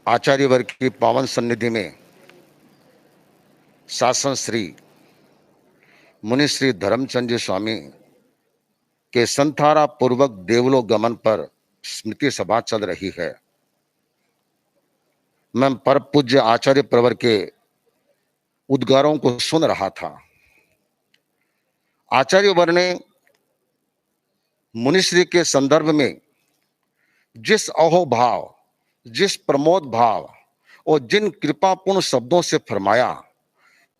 आचार्य वर्ग की पावन सन्निधि में शासन श्री मुनि श्री धर्मचंद जी स्वामी के संथारा पूर्वक देवलोक गमन पर स्मृति सभा चल रही है। मैं परम पूज्य आचार्य प्रवर के उद्गारों को सुन रहा था। आचार्य वर ने मुनिश्री के संदर्भ में जिस अहोभाव, जिस प्रमोद भाव और जिन कृपापूर्ण शब्दों से फरमाया,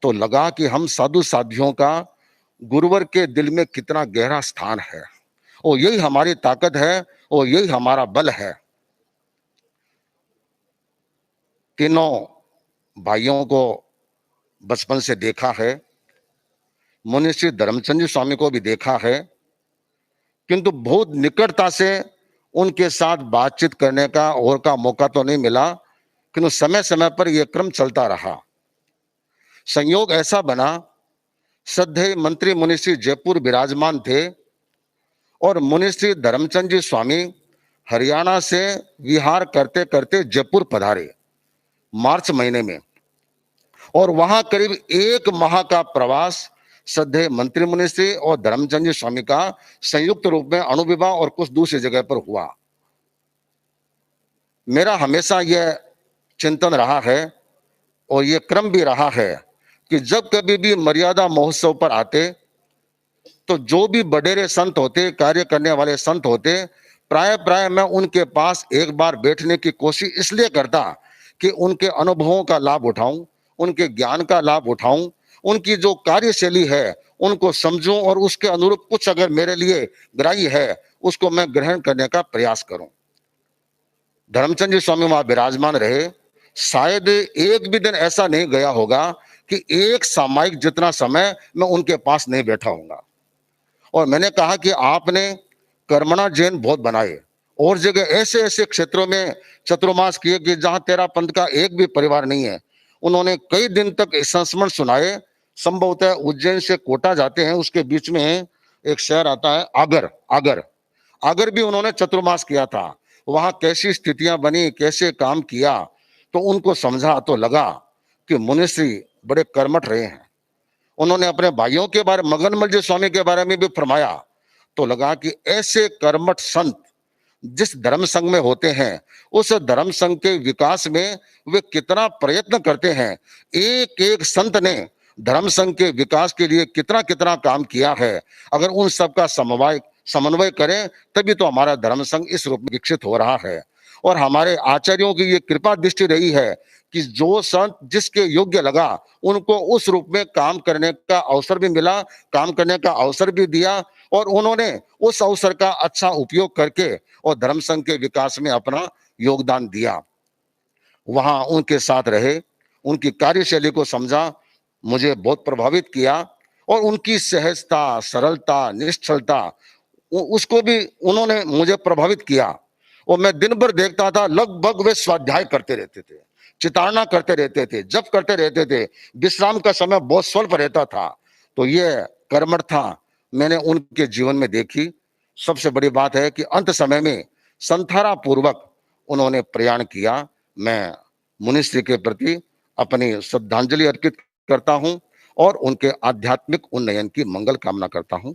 तो लगा कि हम साधु साधियों का गुरुवर के दिल में कितना गहरा स्थान है और यही हमारी ताकत है और यही हमारा बल है। तीनों भाइयों को बचपन से देखा है, मुनि श्री धर्मचंद जी स्वामी को भी देखा है, किंतु बहुत निकटता से उनके साथ बातचीत करने का और का मौका तो नहीं मिला, किंतु समय समय पर यह क्रम चलता रहा। संयोग ऐसा बना, श्रद्धेय मंत्री मुनिश्री जयपुर विराजमान थे और मुनिश्री धर्मचंद जी स्वामी हरियाणा से विहार करते करते जयपुर पधारे मार्च महीने में, और वहां करीब 1 माह का प्रवास श्रद्धेय मंत्री मुनिश्री और धर्मचंद जी स्वामी का संयुक्त रूप में अणुविवाह और कुछ दूसरी जगह पर हुआ। मेरा हमेशा यह चिंतन रहा है और यह क्रम भी रहा है कि जब कभी भी मर्यादा महोत्सव पर आते तो जो भी बडेरे संत होते, कार्य करने वाले संत होते, प्राय मैं उनके पास एक बार बैठने की कोशिश इसलिए करता कि उनके अनुभवों का लाभ उठाऊं, उनके ज्ञान का लाभ उठाऊं, उनकी जो कार्यशैली है उनको समझूं और उसके अनुरूप कुछ अगर मेरे लिए ग्राह्य है उसको मैं ग्रहण करने का प्रयास करूं। धर्मचंद जी स्वामी वहां विराजमान रहे। शायद एक भी दिन ऐसा नहीं गया होगा कि एक सामायिक जितना समय मैं उनके पास नहीं बैठा होऊंगा। और मैंने कहा कि आपने कर्मणा जैन बहुत बनाए और जगह ऐसे ऐसे क्षेत्रों में चतुर्मास किए कि जहां तेरा पंथ का एक भी परिवार नहीं है। उन्होंने कई दिन तक संस्मरण सुनाए। संभवतः उज्जैन से कोटा जाते हैं, उसके बीच में एक शहर आता है आगर, आगर भी उन्होंने चतुर्मास किया था। वहां कैसी स्थितियां बनी, कैसे काम किया, तो उनको समझा तो लगा कि मुनिश्री बड़े कर्मठ रहे हैं। उन्होंने अपने भाइयों के बारे, मगनमल जी स्वामी के बारे में भी फरमाया, तो लगा कि ऐसे कर्मठ संत जिस धर्म संघ में होते हैं उस धर्म संघ के विकास में वे कितना प्रयत्न करते हैं। एक एक संत ने धर्म संघ के विकास के लिए कितना कितना काम किया है। अगर उन सब का समन्वय करें तभी तो हमारा धर्म संघ इस रूप में विकसित हो रहा है। और हमारे आचार्यों की ये कृपा दृष्टि रही है कि जो संत जिसके योग्य लगा उनको उस रूप में काम करने का अवसर भी मिला, काम करने का अवसर भी दिया, और उन्होंने उस अवसर का अच्छा उपयोग करके और धर्म संघ के विकास में अपना योगदान दिया। वहां उनके साथ रहे, उनकी कार्यशैली को समझा, मुझे बहुत प्रभावित किया। और उनकी सहजता, सरलता, निश्चलता, उसको भी उन्होंने मुझे प्रभावित किया। और मैं दिन भर देखता था, लगभग वे स्वाध्याय करते रहते थे, चितारना करते रहते थे, जप करते रहते थे, विश्राम का समय बहुत स्वल्प रहता था। तो ये कर्मठता मैंने उनके जीवन में देखी। सबसे बड़ी बात है कि अंत समय में संथारा पूर्वक उन्होंने प्रयाण किया। मैं मुनिश्री के प्रति अपनी श्रद्धांजलि अर्पित करता हूं और उनके आध्यात्मिक उन्नयन की मंगल कामना करता हूं।